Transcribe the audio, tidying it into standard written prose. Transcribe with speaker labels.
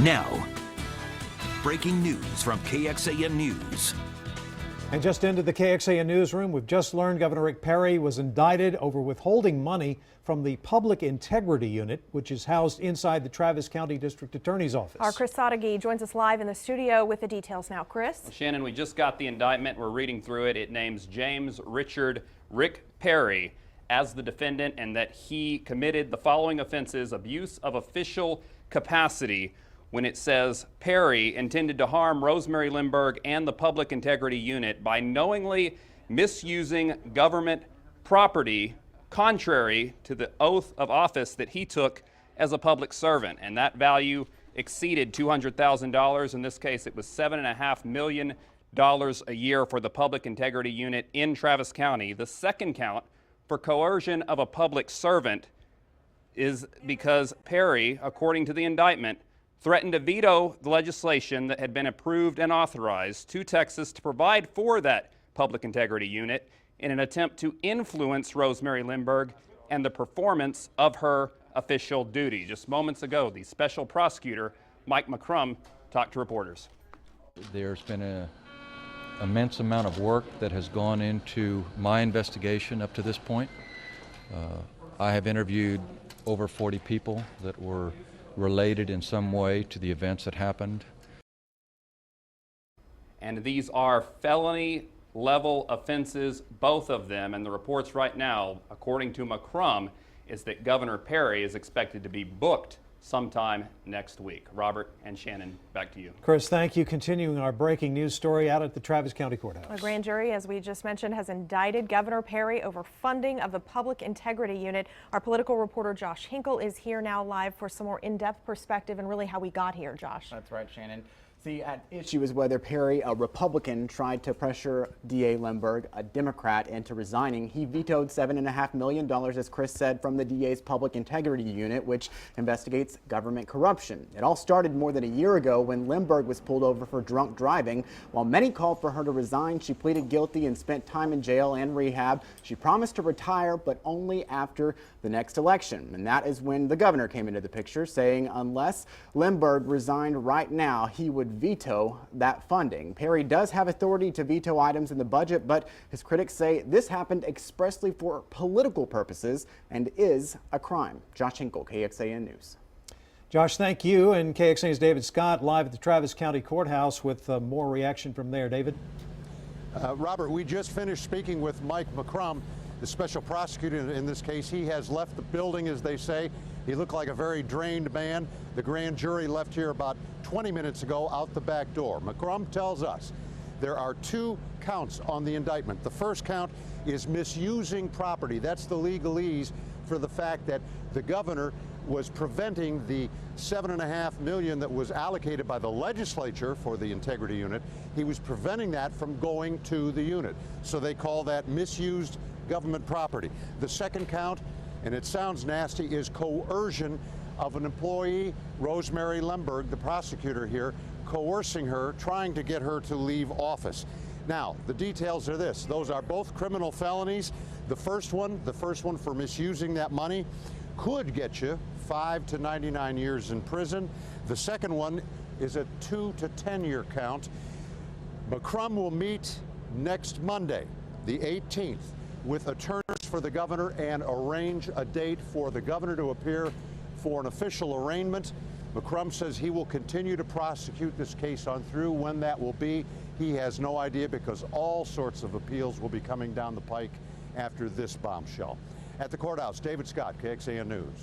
Speaker 1: Now, breaking news from KXAN News.
Speaker 2: And just into the KXAN newsroom, we've just learned Governor Rick Perry was indicted over withholding money from the Public Integrity Unit, which is housed inside the Travis County District Attorney's Office.
Speaker 3: Our Chris Sadeghi joins us live in the studio with the details now. Chris?
Speaker 4: Well, Shannon, we just got the indictment. We're reading through it. It names James Richard Rick Perry as the defendant and that he committed the following offenses: abuse of official capacity, when it says Perry intended to harm Rosemary Lehmberg and the Public Integrity Unit by knowingly misusing government property contrary to the oath of office that he took as a public servant. And that value exceeded $200,000. In this case, it was $7.5 million a year for the Public Integrity Unit in Travis County. The second count for coercion of a public servant is because Perry, according to the indictment, threatened to veto the legislation that had been approved and authorized to Texas to provide for that Public Integrity Unit in an attempt to influence Rosemary Lehmberg and the performance of her official duty. Just moments ago, the special prosecutor, Mike McCrum, talked to reporters.
Speaker 5: There's been an immense amount of work that has gone into my investigation up to this point. I have interviewed over 40 people that were related in some way to the events that happened.
Speaker 4: And these are felony level offenses, both of them. And the reports right now, according to McCrum, is that Governor Perry is expected to be booked sometime next week. Robert and Shannon, back to you.
Speaker 2: Chris, thank you. Continuing our breaking news story out at the Travis County Courthouse.
Speaker 3: A grand jury, as we just mentioned, has indicted Governor Perry over funding of the Public Integrity Unit. Our political reporter Josh Hinkle is here now live for some more in-depth perspective and really how we got here, Josh.
Speaker 6: That's right, Shannon. The issue is whether Perry, a Republican, tried to pressure DA Lehmberg, a Democrat, into resigning. He vetoed $7.5 million, as Chris said, from the DA's Public Integrity Unit, which investigates government corruption. It all started more than a year ago when Lehmberg was pulled over for drunk driving. While many called for her to resign, she pleaded guilty and spent time in jail and rehab. She promised to retire, but only after the next election. And that is when the governor came into the picture, saying unless Lehmberg resigned right now, he would veto that funding. Perry does have authority to veto items in the budget, but his critics say this happened expressly for political purposes and is a crime. Josh Hinkle, KXAN News.
Speaker 2: Josh, thank you. And KXAN's David Scott live at the Travis County Courthouse with more reaction from there. David?
Speaker 7: Robert, we just finished speaking with Mike McCrum, the special prosecutor in this case. He has left the building, as they say. He looked like a very drained man. The grand jury left here about 20 minutes ago out the back door. McCrum tells us there are two counts on the indictment. The first count is misusing property. That's the legalese for the fact that the governor was preventing the $7.5 million that was allocated by the legislature for the Integrity Unit. He was preventing that from going to the unit. So they call that misused government property. The second count, and it sounds nasty, is coercion of an employee, Rosemary Lehmberg, the prosecutor here, coercing her, trying to get her to leave office. Now, the details are this. Those are both criminal felonies. The first one for misusing that money, could get you 5 to 99 years in prison. The second one is a 2 to 10 year count. McCrum will meet next Monday, the 18th, with attorneys for the governor and arrange a date for the governor to appear for an official arraignment. McCrum says he will continue to prosecute this case on through. When that will be, he has no idea, because all sorts of appeals will be coming down the pike after this bombshell. At the courthouse, David Scott, KXAN News.